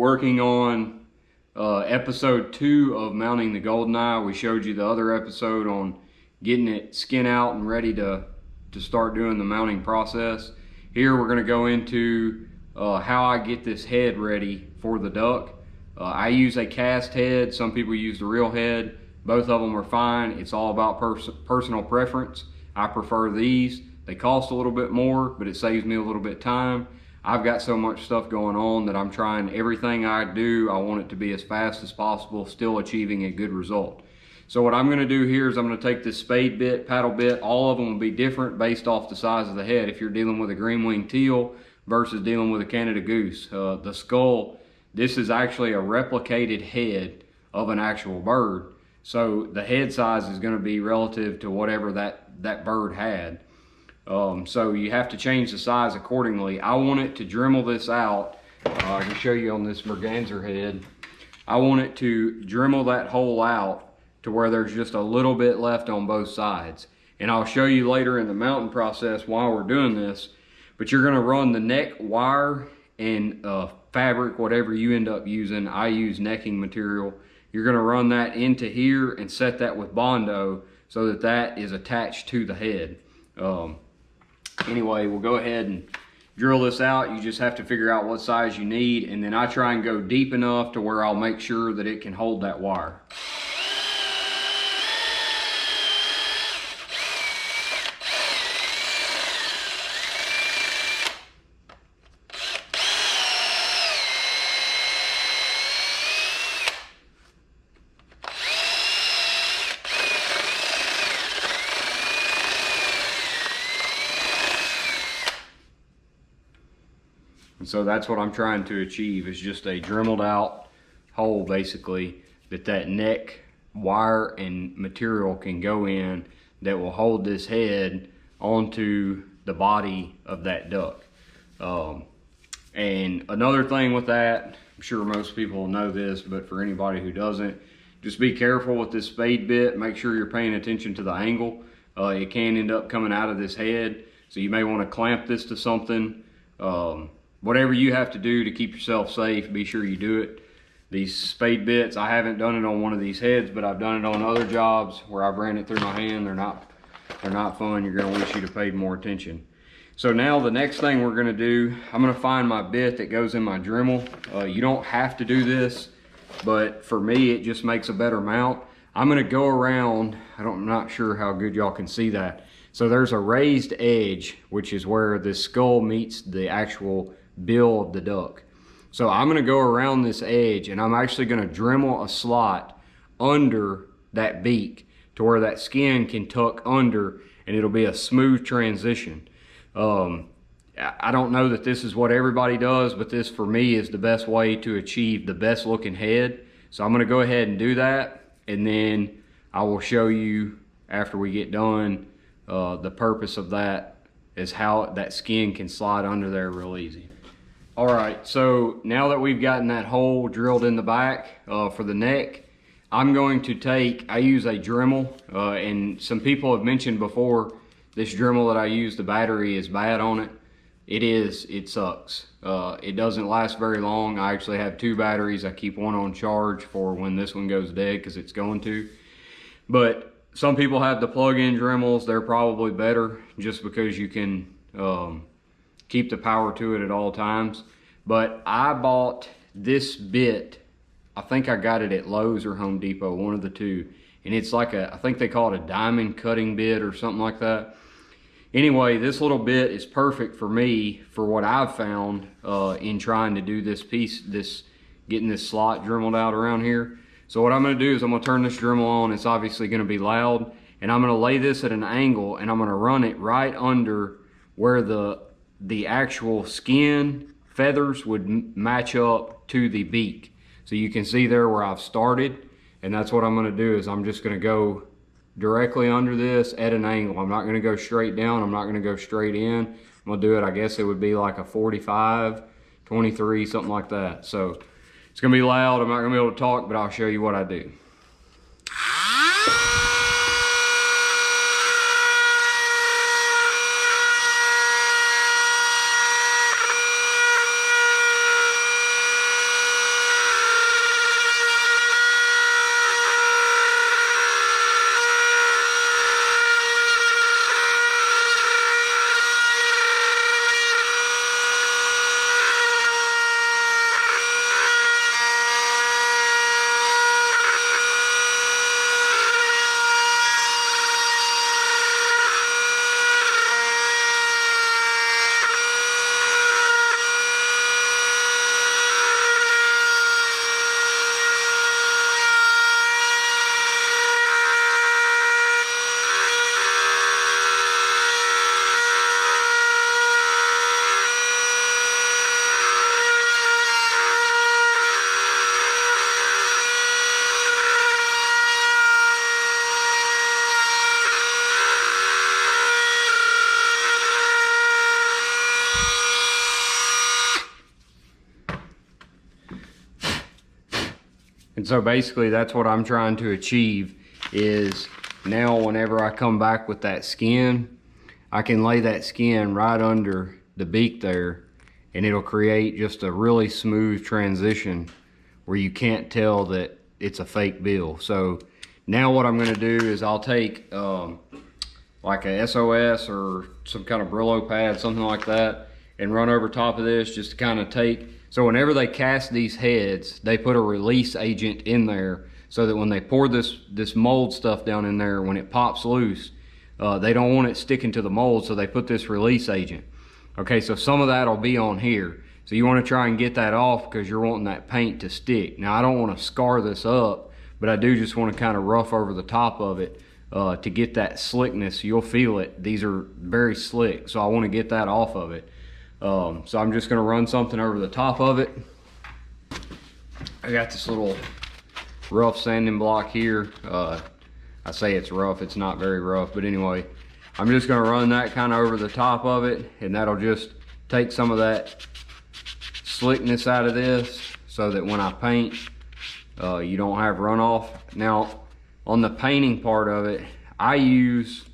working on episode 2 of mounting the Golden Eye. We showed you the other episode on getting it skin out and ready to start doing the mounting process. Here we're going to go into how I get this head ready for the duck. I use a cast head. Some people use the real head. Both of them are fine. It's all about personal preference. I prefer these. They cost a little bit more, but it saves me a little bit of time. I've got so much stuff going on that I'm trying everything I do, I want it to be as fast as possible, still achieving a good result. So what I'm gonna do here is I'm gonna take this spade bit, paddle bit, all of them will be different based off the size of the head. If you're dealing with a green winged teal versus dealing with a Canada goose. The skull, this is actually a replicated head of an actual bird. So the head size is gonna be relative to whatever that bird had. So you have to change the size accordingly. I want it to dremel this out. I can show you on this merganser head. I want it to dremel that hole out to where there's just a little bit left on both sides. And I'll show you later in the mounting process while we're doing this. But you're gonna run the neck wire and fabric, whatever you end up using. I use necking material. You're gonna run that into here and set that with Bondo so that that is attached to the head. Anyway, we'll go ahead and drill this out. You just have to figure out what size you need, and then I try and go deep enough to where I'll make sure that it can hold that wire. And so that's what I'm trying to achieve, is just a dremeled out hole basically that neck wire and material can go in that will hold this head onto the body of that duck. And another thing with that, I'm sure most people know this, but for anybody who doesn't, just be careful with this spade bit. Make sure you're paying attention to the angle. It can end up coming out of this head, so you may want to clamp this to something. Whatever you have to do to keep yourself safe, be sure you do it. These spade bits, I haven't done it on one of these heads, but I've done it on other jobs where I've ran it through my hand. They're not fun. You're gonna wish you'd have paid more attention. So now the next thing we're gonna do, I'm gonna find my bit that goes in my Dremel. You don't have to do this, but for me, it just makes a better mount. I'm gonna go around, I'm not sure how good y'all can see that. So there's a raised edge, which is where the skull meets the actual bill of the duck. So I'm going to go around this edge, and I'm actually going to Dremel a slot under that beak to where that skin can tuck under, and it'll be a smooth transition. I don't know that this is what everybody does, but this for me is the best way to achieve the best looking head. So I'm going to go ahead and do that, and then I will show you after we get done the purpose of that is how that skin can slide under there real easy. All right, so now that we've gotten that hole drilled in the back for the neck, I'm going to take, I use a Dremel, and some people have mentioned before, this Dremel that I use, the battery is bad on it. It sucks. It doesn't last very long. I actually have 2 batteries. I keep one on charge for when this one goes dead, because it's going to. But some people have the plug-in Dremels. They're probably better just because you can keep the power to it at all times. But I bought this bit, I think I got it at Lowe's or Home Depot, one of the two, and it's like I think they call it a diamond cutting bit or something like that. Anyway, this little bit is perfect for me for what I've found in trying to do this piece, getting this slot dremeled out around here. So what I'm going to do is I'm going to turn this Dremel on. It's obviously going to be loud, and I'm going to lay this at an angle, and I'm going to run it right under where the actual skin feathers would match up to the beak. So you can see there where I've started, and that's what I'm going to do is I'm just going to go directly under this at an angle. I'm not going to go straight down. I'm not going to go straight in. I'm going to do it, I guess it would be like a 45, 23, something like that. So it's going to be loud. I'm not going to be able to talk, but I'll show you what I do. And so basically that's what I'm trying to achieve, is now whenever I come back with that skin, I can lay that skin right under the beak there, and it'll create just a really smooth transition where you can't tell that it's a fake bill. So now what I'm gonna do is I'll take like a SOS or some kind of Brillo pad, something like that, and run over top of this just to kind of take, so whenever they cast these heads, they put a release agent in there so that when they pour this mold stuff down in there, when it pops loose, they don't want it sticking to the mold, so they put this release agent. Okay, so some of that will be on here. So you want to try and get that off because you're wanting that paint to stick. Now I don't want to scar this up, but I do just want to kind of rough over the top of it to get that slickness. You'll feel it. These are very slick, so I want to get that off of it. So I'm just going to run something over the top of it. I got this little rough sanding block here. I say it's rough, it's not very rough, but anyway, I'm just going to run that kind of over the top of it, and that'll just take some of that slickness out of this so that when I paint, you don't have runoff. Now on the painting part of it, I use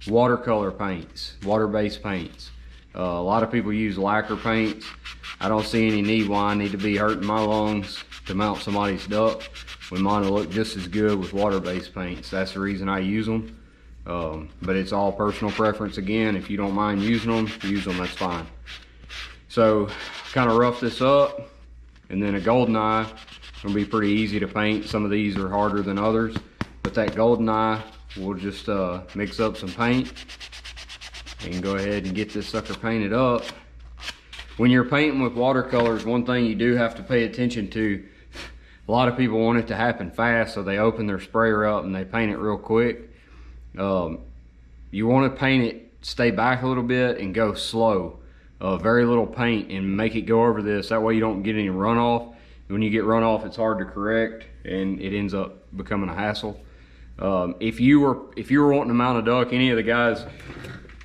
watercolor paints, water-based paints. A lot of people use lacquer paints. I don't see any need why I need to be hurting my lungs to mount somebody's duck when mine will look just as good with water-based paints. That's the reason I use them. But it's all personal preference. Again, if you don't mind using them, use them, that's fine. So kind of rough this up, and then a Golden Eye will be pretty easy to paint. Some of these are harder than others, but that Golden Eye, we'll just mix up some paint and go ahead and get this sucker painted up. When you're painting with watercolors, one thing you do have to pay attention to, a lot of people want it to happen fast, so they open their sprayer up and they paint it real quick. You want to paint it, stay back a little bit and go slow. Very little paint, and make it go over this. That way you don't get any runoff. When you get runoff, it's hard to correct and it ends up becoming a hassle. If you were wanting to mount a duck, any of the guys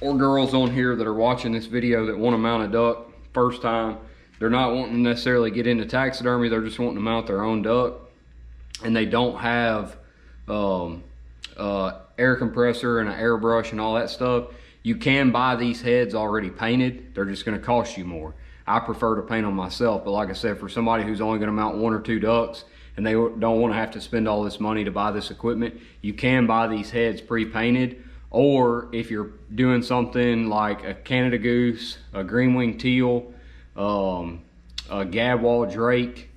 or girls on here that are watching this video that want to mount a duck first time, they're not wanting to necessarily get into taxidermy, they're just wanting to mount their own duck, and they don't have air compressor and an airbrush and all that stuff, you can buy these heads already painted. They're just going to cost you more. I prefer to paint them myself, but like I said, for somebody who's only going to mount 1 or 2 ducks and they don't want to have to spend all this money to buy this equipment, you can buy these heads pre-painted. Or if you're doing something like a Canada goose, a green-winged teal, a gadwall drake,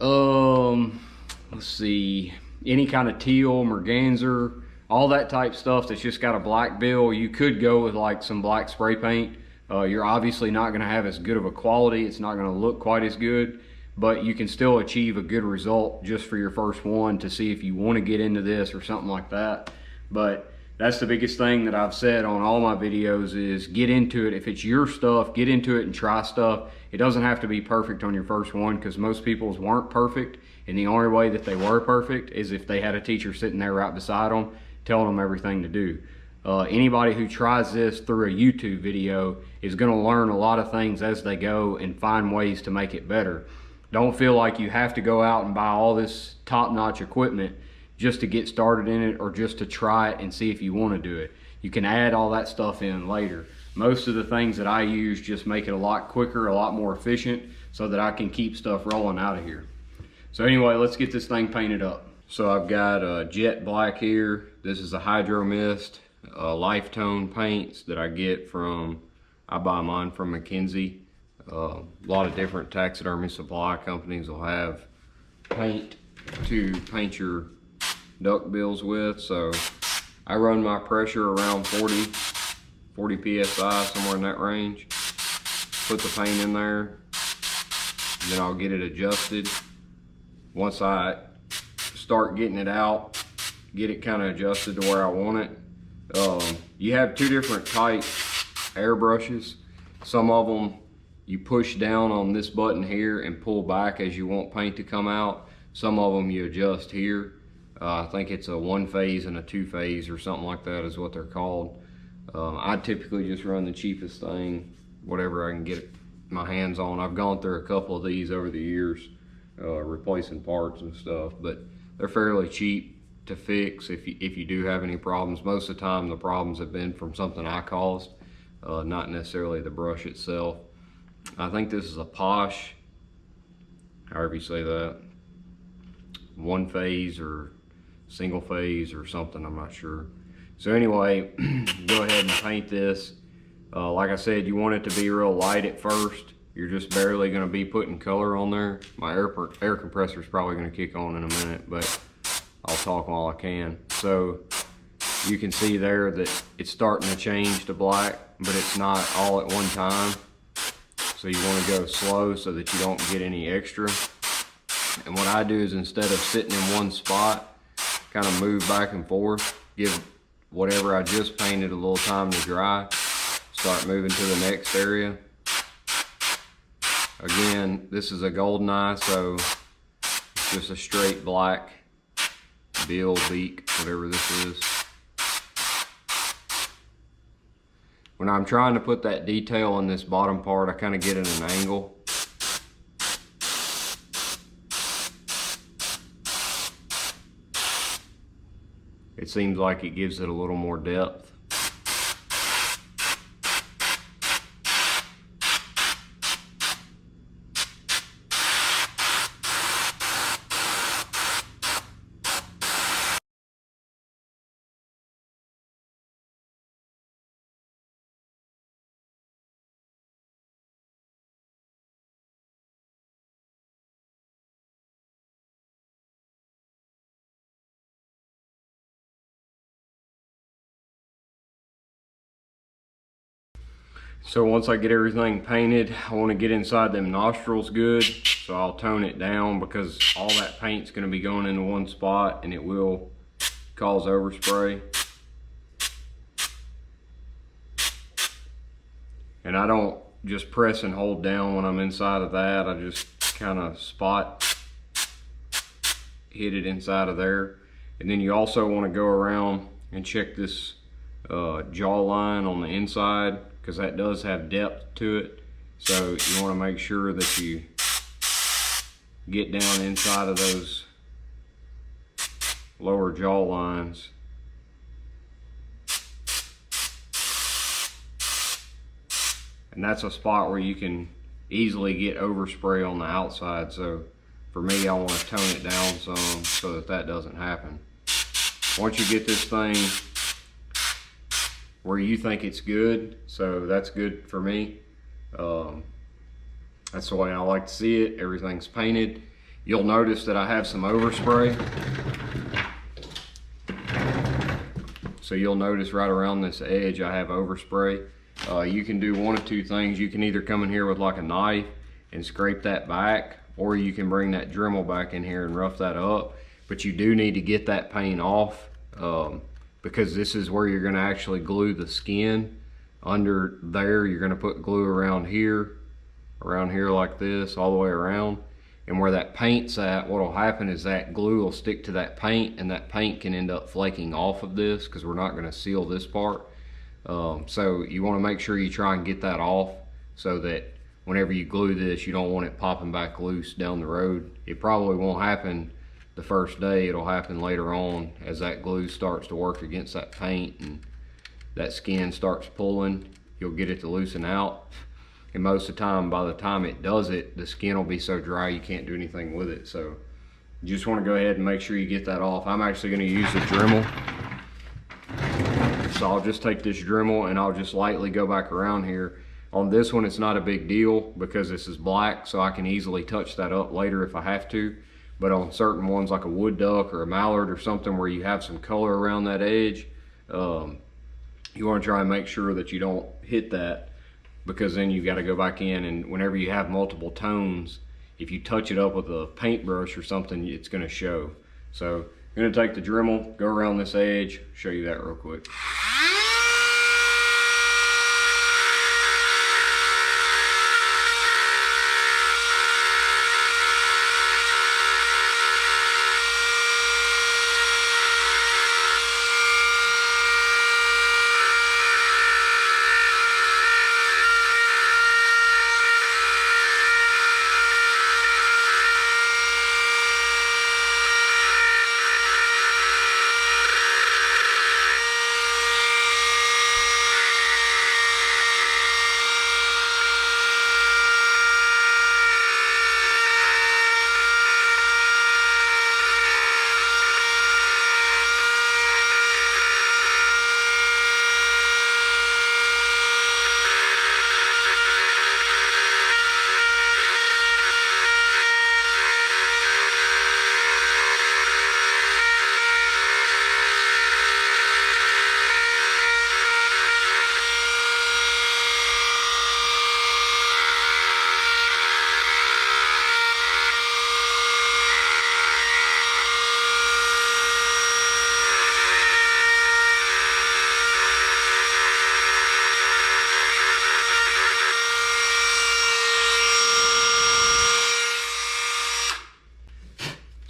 let's see, any kind of teal, merganser, all that type stuff that's just got a black bill, you could go with like some black spray paint. You're obviously not going to have as good of a quality. It's not going to look quite as good, but you can still achieve a good result just for your first one to see if you want to get into this or something like that. But that's the biggest thing that I've said on all my videos is get into it. If it's your stuff, get into it and try stuff. It doesn't have to be perfect on your first one, because most people's weren't perfect, and the only way that they were perfect is if they had a teacher sitting there right beside them telling them everything to do. Anybody who tries this through a YouTube video is going to learn a lot of things as they go and find ways to make it better. Don't feel like you have to go out and buy all this top-notch equipment just to get started in it, or just to try it and see if you want to do it. You can add all that stuff in later. Most of the things that I use just make it a lot quicker, a lot more efficient, so that I can keep stuff rolling out of here. So anyway, let's get this thing painted up. So I've got a jet black here. This is a Hydro Mist, life tone paints that I get from, I buy mine from McKenzie. A lot of different taxidermy supply companies will have paint to paint your duck bills with. So I run my pressure around 40 psi, somewhere in that range. Put the paint in there, then I'll get it adjusted. Once I start getting it out, get it kind of adjusted to where I want it. You have 2 different type airbrushes. Some of them you push down on this button here and pull back as you want paint to come out. Some of them you adjust here. I think it's a 1-phase and a 2-phase or something like that is what they're called. I typically just run the cheapest thing, whatever I can get my hands on. I've gone through a couple of these over the years. replacing parts and stuff, but they're fairly cheap to fix if you do have any problems. Most of the time the problems have been from something I caused, not necessarily the brush itself. I think this is a Posh, however you say that, one phase or single phase or something, I'm not sure. So anyway, go ahead and paint this. Like I said, you want it to be real light at first. You're just barely going to be putting color on there. My air compressor is probably going to kick on in a minute, but I'll talk while I can. So you can see there that it's starting to change to black, but it's not all at one time. So you want to go slow so that you don't get any extra. And what I do is, instead of sitting in one spot, kind of move back and forth, give whatever I just painted a little time to dry, start moving to the next area. Again, this is a Golden Eye, so it's just a straight black bill, beak, whatever this is. When I'm trying to put that detail on this bottom part, I kind of get at an angle. It seems like it gives it a little more depth. So once I get everything painted, I want to get inside them nostrils good. So I'll tone it down, because all that paint's going to be going into one spot and it will cause overspray. And I don't just press and hold down when I'm inside of that. I just kind of spot hit it inside of there. And then you also want to go around and check this jawline on the inside, because that does have depth to it. So you want to make sure that you get down inside of those lower jaw lines. And that's a spot where you can easily get overspray on the outside. So for me, I want to tone it down some so that that doesn't happen. Once you get this thing where you think it's good, so that's good for me. That's the way I like to see it. Everything's painted. You'll notice that I have some overspray. So you'll notice right around this edge I have overspray. You can do one of two things. You can either come in here with like a knife and scrape that back, or you can bring that Dremel back in here and rough that up. But you do need to get that paint off, because this is where you're going to actually glue the skin. Under there, you're going to put glue around here like this, all the way around. And where that paint's at, what will happen is that glue will stick to that paint, and that paint can end up flaking off of this, because we're not going to seal this part. So you want to make sure you try and get that off, so that whenever you glue this, you don't want it popping back loose down the road. It probably won't happen the first day. It'll happen later on as that glue starts to work against that paint and that skin starts pulling. You'll get it to loosen out, and most of the time, by the time it does it, the skin will be so dry you can't do anything with it. So you just want to go ahead and make sure you get that off. I'm actually going to use a Dremel. So I'll just take this Dremel and I'll just lightly go back around here. On this one, it's not a big deal because this is black, so I can easily touch that up later if I have to. But on certain ones like a wood duck or a mallard or something where you have some color around that edge, you want to try and make sure that you don't hit that, because then you got to go back in, and whenever you have multiple tones, if you touch it up with a paintbrush or something, it's going to show. So I'm going to take the Dremel, go around this edge, show you that real quick.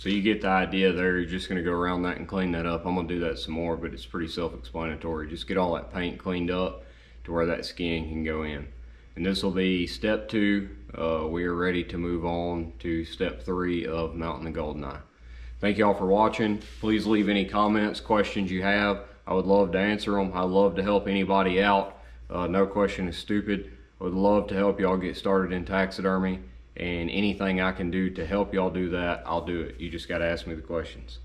So you get the idea there. You're just gonna go around that and clean that up. I'm gonna do that some more, but it's pretty self-explanatory. Just get all that paint cleaned up to where that skin can go in. And this will be step 2. We are ready to move on to step 3 of mounting the Golden Eye. Thank y'all for watching. Please leave any comments, questions you have. I would love to answer them. I love to help anybody out. No question is stupid. I would love to help y'all get started in taxidermy, and anything I can do to help y'all do that, I'll do it. You just got to ask me the questions.